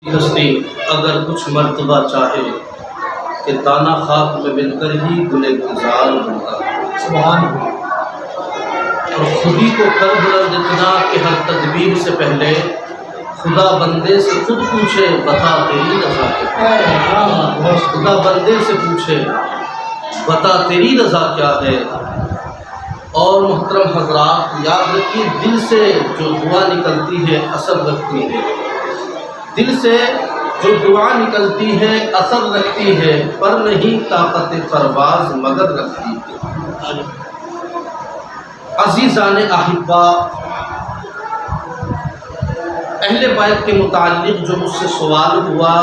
ہستی اگر کچھ مرتبہ چاہے کہ دانا خاک میں مل کر ہی گلے گلزار بنتا سبحان اللہ۔ اور خودی کو کر بلند اتنا کہ ہر تدبیر سے پہلے خدا بندے سے خود پوچھے بتا تیری رضا کیا ہے۔ خدا بندے سے پوچھے بتا تیری رضا کیا ہے۔ اور محترم حضرات یاد رکھیے، دل سے جو دعا نکلتی ہے اثر رکھتی ہے، دل سے جو دعا نکلتی ہے اثر رکھتی ہے، پر نہیں طاقت پرواز مگر رکھتی ہے۔ عزیزان احبا، اہل بیت کے متعلق جو مجھ سے سوال ہوا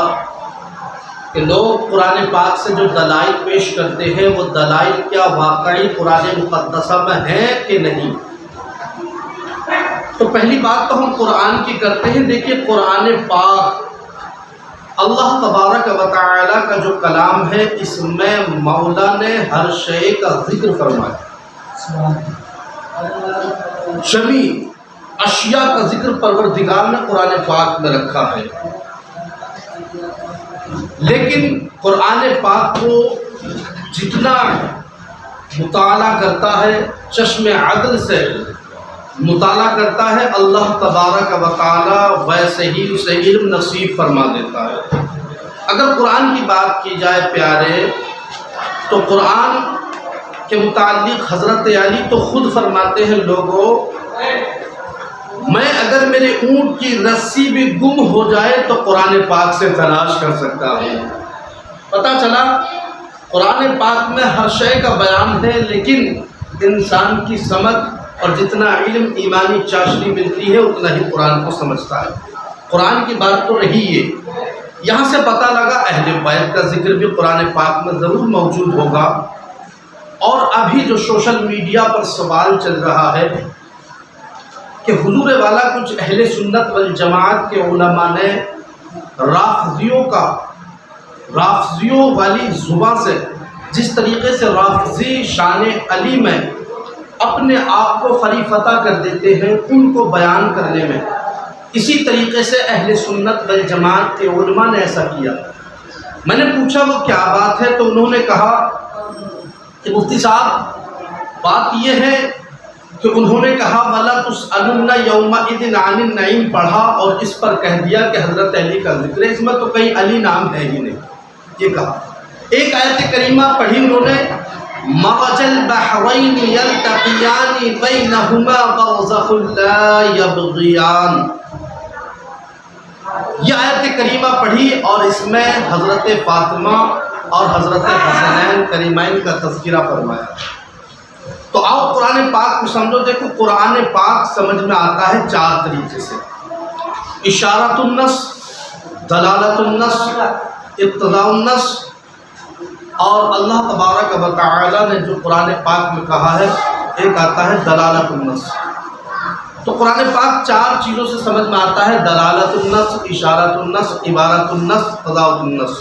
کہ لوگ قرآن پاک سے جو دلائل پیش کرتے ہیں وہ دلائل کیا واقعی قرآن مقدسہ میں ہیں کہ نہیں، تو پہلی بات تو ہم قرآن کی کرتے ہیں۔ دیکھیے قرآن پاک اللہ تبارک و تعالی کا جو کلام ہے، اس میں مولا نے ہر شے کا ذکر فرمایا، جمی اشیاء کا ذکر پروردگار نے قرآن پاک میں رکھا ہے۔ لیکن قرآن پاک کو جتنا مطالعہ کرتا ہے، چشم عدل سے مطالعہ کرتا ہے، اللہ تبارک و تعالی ویسے ہی اسے علم نصیب فرما دیتا ہے۔ اگر قرآن کی بات کی جائے پیارے، تو قرآن کے متعلق حضرت علی تو خود فرماتے ہیں، لوگوں میں اگر میرے اونٹ کی رسی بھی گم ہو جائے تو قرآن پاک سے تلاش کر سکتا ہوں۔ پتہ چلا قرآن پاک میں ہر شے کا بیان ہے، لیکن انسان کی سمجھ اور جتنا علم ایمانی چاشنی ملتی ہے اتنا ہی قرآن کو سمجھتا ہے۔ قرآن کی بات تو رہی ہے، یہاں سے پتہ لگا اہل بیت کا ذکر بھی قرآن پاک میں ضرور موجود ہوگا۔ اور ابھی جو سوشل میڈیا پر سوال چل رہا ہے کہ حضور والا کچھ اہل سنت والجماعت کے علماء نے رافضیوں والی زبان سے، جس طریقے سے رافضی شان علی میں اپنے آپ کو خلیفتہ کر دیتے ہیں ان کو بیان کرنے میں، اسی طریقے سے اہل سنت والجماعت کے علماء نے ایسا کیا۔ میں نے پوچھا وہ کیا بات ہے، تو انہوں نے کہا کہ مفتی صاحب بات یہ ہے کہ انہوں نے کہا وَلَا تُسْأَلُنَّ يَوْمَئِذٍ عَنِ النَّعِيمِ پڑھا اور اس پر کہہ دیا کہ حضرت علی کا ذکر ہے، اس میں تو کئی علی نام ہے ہی نہیں، یہ کہا۔ ایک آیت کریمہ پڑھی انہوں نے، مَرَجَ الْبَحْرَيْنِ يَلْتَقِيَانِ بَيْنَهُمَا بَرْزَخٌ لَا يَبْغِيَانِ، یہ آیت کریمہ پڑھی اور اس میں حضرت فاطمہ اور حضرت حسنین کریمین کا تذکرہ فرمایا۔ تو آؤ قرآن پاک کو سمجھو۔ دیکھو قرآن پاک سمجھ میں آتا ہے چار طریقے سے، اشارۃ النص، دلالت النص، اقتضاء النص، اور اللہ تبارک و تعالی نے جو قرآن پاک میں کہا ہے ایک آتا ہے دلالت النص۔ تو قرآن پاک چار چیزوں سے سمجھ میں آتا ہے، دلالت النص، اشارۃ النص، عبارت النص، اقتضاء النص۔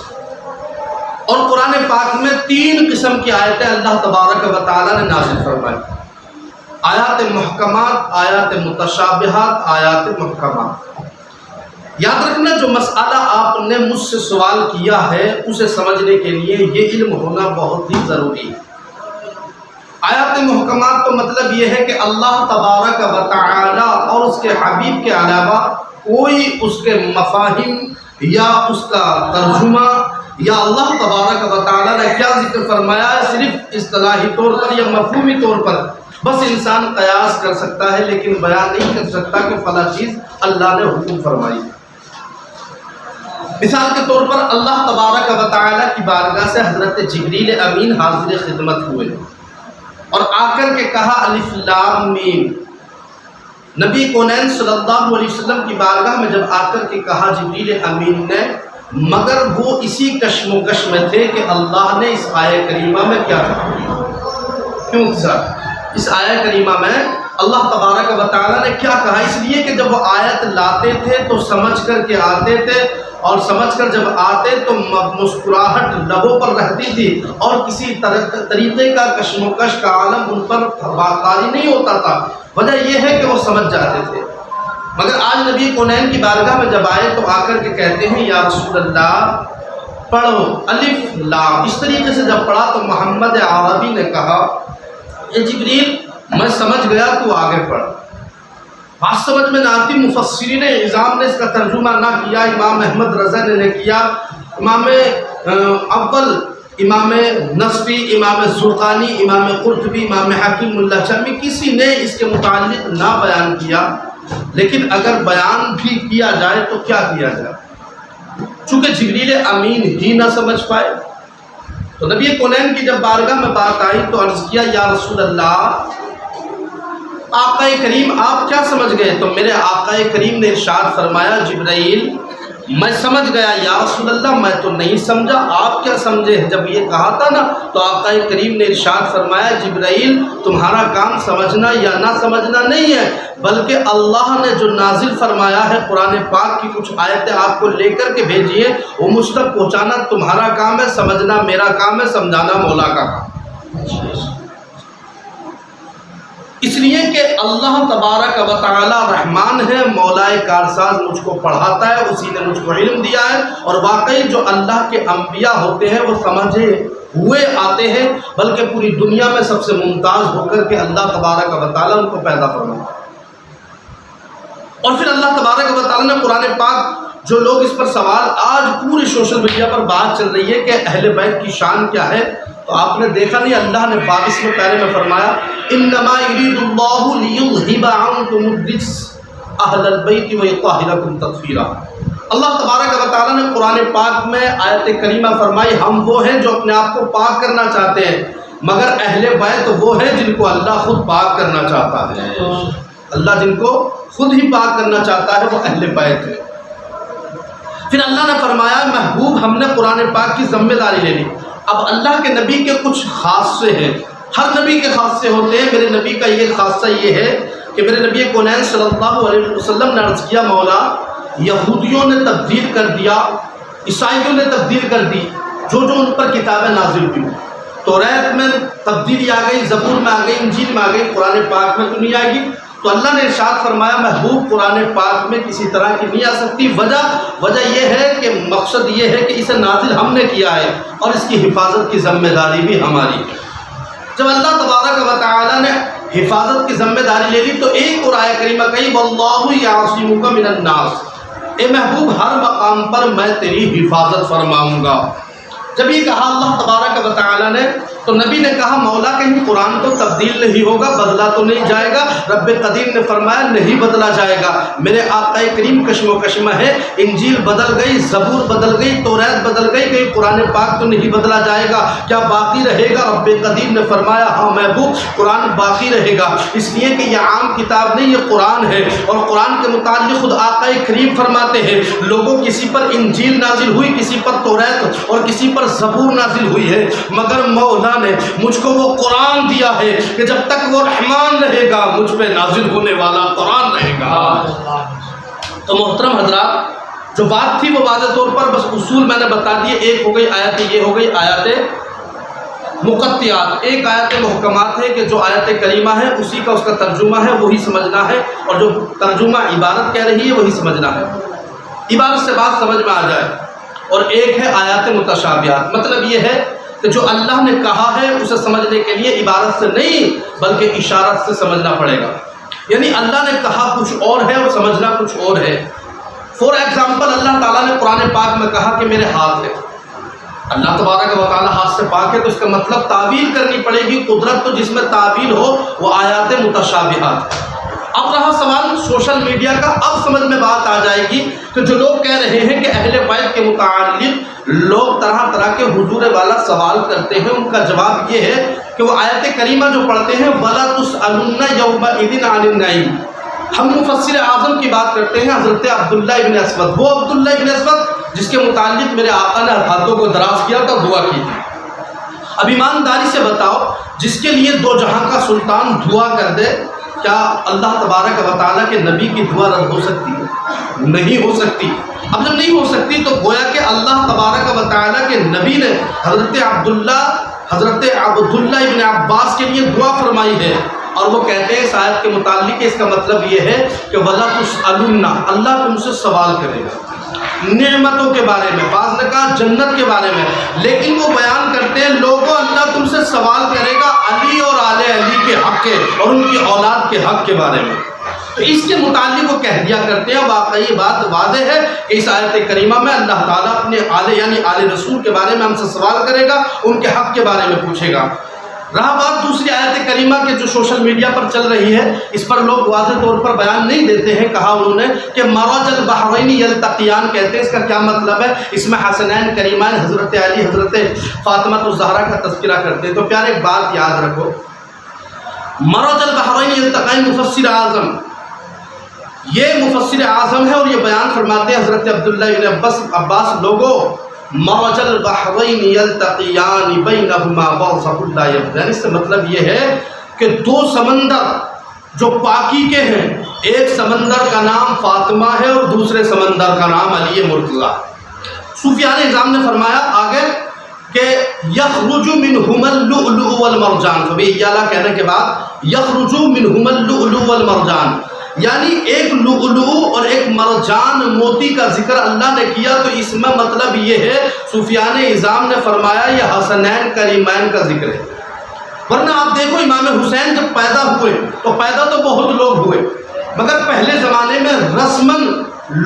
اور قرآن پاک میں تین قسم کی آیتیں اللہ تبارک و تعالی نے نازل فرمائی، آیات محکمات، آیات متشابہات، آیات محکمات۔ یاد رکھنا جو مسئلہ آپ نے مجھ سے سوال کیا ہے اسے سمجھنے کے لیے یہ علم ہونا بہت ہی ضروری ہے۔ آیات محکمات تو مطلب یہ ہے کہ اللہ تبارک و تعالی اور اس کے حبیب کے علاوہ کوئی اس کے مفاہیم یا اس کا ترجمہ یا اللہ تبارک و تعالی نے کیا ذکر فرمایا ہے صرف اصطلاحی طور پر یا مفہومی طور پر بس انسان قیاس کر سکتا ہے، لیکن بیان نہیں کر سکتا کہ فلاں چیز اللہ نے حکم فرمائی۔ مثال کے طور پر اللہ تبارک و تعالی کی بارگاہ سے حضرت جبریل امین حاضر خدمت ہوئے اور آ کر کے کہا الف لام میم۔ نبی کونین صلی اللہ علیہ وسلم کی بارگاہ میں جب آ کر کے کہا جبریل امین نے، مگر وہ اسی کشم و کش میں تھے کہ اللہ نے اس آیہ کریمہ میں کیا کہا، کیوں سر اس آیہ کریمہ میں اللہ تبارک و تعالیٰ نے کیا کہا، اس لیے کہ جب وہ آیت لاتے تھے تو سمجھ کر کے آتے تھے، اور سمجھ کر جب آتے تو مسکراہٹ لبوں پر رہتی تھی اور کسی طریقے کا کشمکش کا عالم ان پر طاری نہیں ہوتا تھا۔ وجہ یہ ہے کہ وہ سمجھ جاتے تھے۔ مگر آج نبی کونین کی بارگاہ میں جب آئے تو آ کر کے کہتے ہیں یا رسول اللہ پڑھو الف لام. اس طریقے سے جب پڑھا تو محمد عربی نے کہا اے جبریل میں سمجھ گیا تو آگے پڑھ. بات سمجھ میں نہ آتی. مفسرین اعظام نے اس کا ترجمہ نہ کیا. امام احمد رضا نے کیا، امام اول، امام نصفی، امام زرقانی، امام قرطبی، امام حکیم اللہ چشمی، کسی نے اس کے متعلق نہ بیان کیا. لیکن اگر بیان بھی کیا جائے تو کیا کیا جائے؟ چونکہ جبریل امین ہی نہ سمجھ پائے تو نبی کونین کی جب بارگاہ میں بات آئی تو عرض کیا یا رسول اللہ آقا کریم آپ کیا سمجھ گئے؟ تو میرے آقا کریم نے ارشاد فرمایا جبرائیل میں سمجھ گیا یا رسول اللہ میں تو نہیں سمجھا، آپ کیا سمجھے؟ جب یہ کہا تھا نا تو آقا کریم نے ارشاد فرمایا جبرائیل تمہارا کام سمجھنا یا نہ سمجھنا نہیں ہے، بلکہ اللہ نے جو نازل فرمایا ہے قرآن پاک کی کچھ آیتیں آپ کو لے کر کے بھیجی ہیں وہ مجھ تک پہنچانا تمہارا کام ہے، سمجھنا میرا کام ہے، سمجھانا مولا کا کام. اس لیے کہ اللہ تبارک و تعالی رحمان ہے، مولا کارساز مجھ کو پڑھاتا ہے، اسی نے مجھ کو علم دیا ہے. اور واقعی جو اللہ کے انبیاء ہوتے ہیں وہ سمجھے ہوئے آتے ہیں، بلکہ پوری دنیا میں سب سے ممتاز ہو کر کے اللہ تبارک و تعالی ان کو پیدا فرمایا. اور پھر اللہ تبارک و تعالی نے قرآن پاک جو لوگ اس پر سوال آج پوری سوشل میڈیا پر بات چل رہی ہے کہ اہل بیت کی شان کیا ہے، تو آپ نے دیکھا نہیں اللہ نے 22ویں پیرے میں فرمایا انما یرید اللہ لیذھب عنکم الرجس اہل البیت ویطہرکم تطہیرا. اللہ تبارک و تعالیٰ نے قرآن پاک میں آیت کریمہ فرمائی ہم وہ ہیں جو اپنے آپ کو پاک کرنا چاہتے ہیں، مگر اہل بیت وہ ہیں جن کو اللہ خود پاک کرنا چاہتا ہے. اللہ جن کو خود ہی پاک کرنا چاہتا ہے وہ اہل بیت ہے. پھر اللہ نے فرمایا محبوب ہم نے قرآن پاک کی ذمہ داری لے لی. اب اللہ کے نبی کے کچھ خاصے ہیں، ہر نبی کے خاصے ہوتے ہیں. میرے نبی کا یہ خاصہ یہ ہے کہ میرے نبی کونین صلی اللہ علیہ وسلم نے عرض کیا مولا یہودیوں نے تبدیل کر دیا، عیسائیوں نے تبدیل کر دی جو جو ان پر کتابیں نازل ہوئی. توریت میں تبدیلی آ گئی، زبور میں آ گئی، انجیل میں آ گئی، قرآن پاک میں تو نہیں آئے گی. تو اللہ نے ارشاد فرمایا محبوب قرآن پاک میں کسی طرح کی نہیں آ سکتی. وجہ یہ ہے کہ مقصد یہ ہے کہ اسے نازل ہم نے کیا ہے اور اس کی حفاظت کی ذمہ داری بھی ہماری ہے. جب اللہ تبارک و تعالی نے حفاظت کی ذمہ داری لے لی تو ایک اور آیت کریمہ کہی واللہ یعصمک من الناس، اے محبوب ہر مقام پر میں تیری حفاظت فرماؤں گا. جب یہ کہا اللہ تبارک و تعالی نے تو نبی نے کہا مولا کہیں قرآن تو تبدیل نہیں ہوگا، بدلا تو نہیں جائے گا؟ رب قدیم نے فرمایا نہیں بدلا جائے گا. میرے آقا کریم کشم و کشمہ ہے، انجیل بدل گئی، زبور بدل گئی، توریت بدل گئی، کہیں قرآن پاک تو نہیں بدلا جائے گا، کیا باقی رہے گا؟ رب قدیم نے فرمایا ہاں محبوب قرآن باقی رہے گا، اس لیے کہ یہ عام کتاب نہیں یہ قرآن ہے. اور قرآن کے متعلق خود آقا کریم فرماتے ہیں لوگوں کسی پر انجیل نازل ہوئی، کسی پر توریت اور کسی پر زبور نازل ہوئی ہے، مگر مولا نے مجھ کو وہ قرآن دیا ہے کہ جب تک وہ رحمان رہے گا مجھ پہ نازل ہونے والا قرآن رہے گا. تو محترم حضرات جو بات تھی وہ واضح طور پر بس اصول میں نے بتا دیے. ایک ہو گئی آیت، یہ ہو گئی آیات مقطعات. ایک آیت محکمات ہے کہ جو آیت کریمہ ہے اسی کا اس کا ترجمہ ہے وہی سمجھنا ہے، اور جو ترجمہ عبارت کہہ رہی ہے وہی سمجھنا ہے، عبارت سے بات سمجھ میں آ جائے. اور ایک ہے آیات متشابہات، مطلب یہ ہے کہ جو اللہ نے کہا ہے اسے سمجھنے کے لیے عبارت سے نہیں بلکہ اشارت سے سمجھنا پڑے گا. یعنی اللہ نے کہا کچھ اور ہے اور سمجھنا کچھ اور ہے. فور ایگزامپل اللہ تعالیٰ نے قرآن پاک میں کہا کہ میرے ہاتھ ہے، اللہ تبارک و تعالیٰ ہاتھ سے پاک ہے تو اس کا مطلب تعویل کرنی پڑے گی. قدرت تو جس میں تعویل ہو وہ آیات متشابہات ہے. اب رہا سوال سوشل میڈیا کا، اب سمجھ میں بات آ جائے گی کہ جو لوگ کہہ رہے ہیں کہ اہل بیت کے متعلق لوگ طرح طرح کے حضور والا سوال کرتے ہیں، ان کا جواب یہ ہے کہ وہ آیت کریمہ جو پڑھتے ہیں وَلَا تُسْأَلُنَّ يَوْمَئِذٍ عَنِ النَّعِيمِ. ہم مفسر اعظم کی بات کرتے ہیں حضرت عبداللہ ابن اسود، وہ عبداللہ ابن اسود جس کے متعلق میرے آقا نے ہاتھوں کو دراز کیا تھا، دعا کی تھی. اب ایمانداری سے بتاؤ جس کے لیے دو جہاں کا سلطان دعا کر دے کیا اللہ تبارک و تعالیٰ کے نبی کی دعا رد ہو سکتی ہے؟ نہیں ہو سکتی. اب جب نہیں ہو سکتی تو گویا کہ اللہ تبارک و تعالیٰ کے نبی نے حضرت عبداللہ ابن عباس کے لیے دعا فرمائی ہے اور وہ کہتے ہیں اس آیت کے متعلق اس کا مطلب یہ ہے کہ وَلَا تُسْأَلُنَّ، اللہ تم سے سوال کرے گا نعمتوں کے بارے میں، بعض نے کہا جنت کے بارے میں، لیکن وہ بیان کرتے ہیں لوگوں اللہ تم سے سوال کرے گا علی اور آل علی کے حق کے اور ان کی اولاد کے حق کے بارے میں۔ تو اس کے متعلق وہ کہہ دیا کرتے ہیں، واقعی بات واضح ہے کہ اس آیت کریمہ میں اللہ تعالیٰ اپنے آل یعنی آل رسول کے بارے میں ہم سے سوال کرے گا، ان کے حق کے بارے میں پوچھے گا۔ رہا بات دوسری آیت کریمہ کے جو سوشل میڈیا پر چل رہی ہے، اس پر لوگ واضح طور پر بیان نہیں دیتے ہیں، کہا انہوں نے کہ مرج البحرین یلتقیان کہتے ہیں، اس کا کیا مطلب ہے؟ اس میں حسنین کریمین حضرت علی حضرت فاطمہ الزہرا کا تذکرہ کرتے ہیں۔ تو پیارے ایک بات یاد رکھو، مرج البحرین یلتقیان مفسر اعظم، یہ مفسر اعظم ہے اور یہ بیان فرماتے ہیں حضرت عبداللہ بن عباس لوگوں مرج البحرین یلتقیان بینہما برزخ لا یبغیان، اس سے مطلب یہ ہے کہ دو سمندر جو پاکی کے ہیں، ایک سمندر کا نام فاطمہ ہے اور دوسرے سمندر کا نام علی مرتضیٰ۔ صوفیان نظام نے فرمایا آگے کہ یخرج منہما اللؤلؤ والمرجان، کبھی اعلیٰ کہنے کے بعد یخرج منہما اللؤلؤ والمرجان، یعنی ایک لؤلؤ اور ایک مرجان موتی کا ذکر اللہ نے کیا، تو اس میں مطلب یہ ہے صوفیان نظام نے فرمایا یہ حسنین کریمین کا ذکر ہے۔ ورنہ آپ دیکھو امام حسین جب پیدا ہوئے تو پیدا تو بہت لوگ ہوئے، مگر پہلے زمانے میں رسماً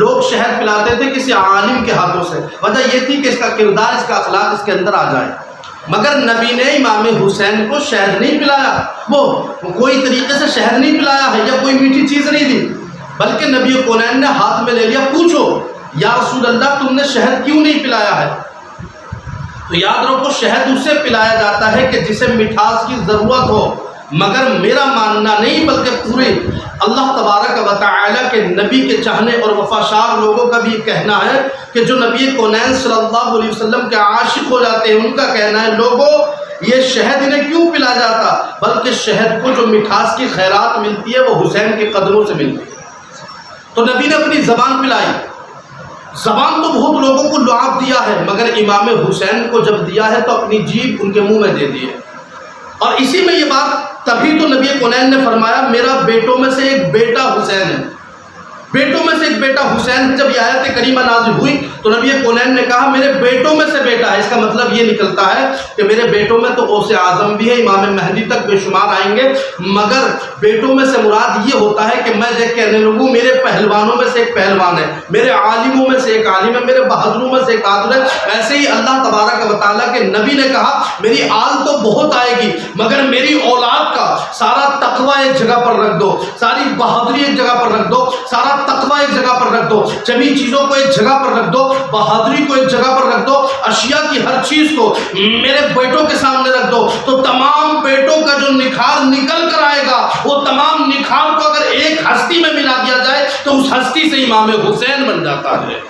لوگ شہد پلاتے تھے کسی عالم کے ہاتھوں سے، وجہ یہ تھی کہ اس کا کردار اس کا اخلاق اس کے اندر آ جائے، مگر نبی نے امام حسین کو شہد نہیں پلایا، وہ کوئی طریقے سے شہد نہیں پلایا ہے یا کوئی میٹھی چیز نہیں دی، بلکہ نبی کونین نے ہاتھ میں لے لیا، پوچھو یا رسول اللہ تم نے شہد کیوں نہیں پلایا ہے؟ تو یاد رکھو شہد اسے پلایا جاتا ہے کہ جسے مٹھاس کی ضرورت ہو، مگر میرا ماننا نہیں بلکہ پورے اللہ تبارک و تعالیٰ کے نبی کے چاہنے اور وفاشار لوگوں کا بھی کہنا ہے کہ جو نبی کونین صلی اللہ علیہ وسلم کے عاشق ہو جاتے ہیں، ان کا کہنا ہے لوگوں یہ شہد انہیں کیوں پلا جاتا، بلکہ شہد کو جو مٹھاس کی خیرات ملتی ہے وہ حسین کے قدموں سے ملتی ہے۔ تو نبی نے اپنی زبان پلائی، زبان تو بہت لوگوں کو لعاب دیا ہے، مگر امام حسین کو جب دیا ہے تو اپنی جیب ان کے منہ میں دے دی ہے۔ اور اسی میں یہ بات تبھی تو نبی کونین نے فرمایا میرا بیٹوں میں سے ایک بیٹا حسین ہے، بیٹوں میں سے ایک بیٹا حسین۔ جب یہ آیت کریمہ نازل ہوئی تو نبی کونین نے کہا میرے بیٹوں میں سے بیٹا ہے، اس کا مطلب یہ نکلتا ہے کہ میرے بیٹوں میں تو غوث اعظم بھی ہے، امام مہدی تک بے شمار آئیں گے، مگر بیٹوں میں سے مراد یہ ہوتا ہے کہ میں جو کہنے لگوں میرے پہلوانوں میں سے ایک پہلوان ہے، میرے عالموں میں سے ایک عالم ہے، میرے بہادروں میں سے ایک بہادر ہے۔ ایسے ہی اللہ تبارک و تعالیٰ کے نبی نے کہا میری آل تو بہت آئے گی، مگر میری اولاد کا سارا تقوی ایک جگہ پر رکھ دو، ساری بہادری ایک جگہ پر رکھ دو، سارا تقوی ایک جگہ پر رکھ دو، جمی چیزوں کو ایک جگہ پر رکھ دو، بہادری کو ایک جگہ پر رکھ دو، اشیاء کی ہر چیز کو میرے بیٹوں کے سامنے رکھ دو، تو تمام بیٹوں کا جو نکھار نکل کر آئے گا وہ تمام نکھار کو اگر ایک ہستی میں ملا دیا جائے تو اس ہستی سے امام حسین بن جاتا ہے۔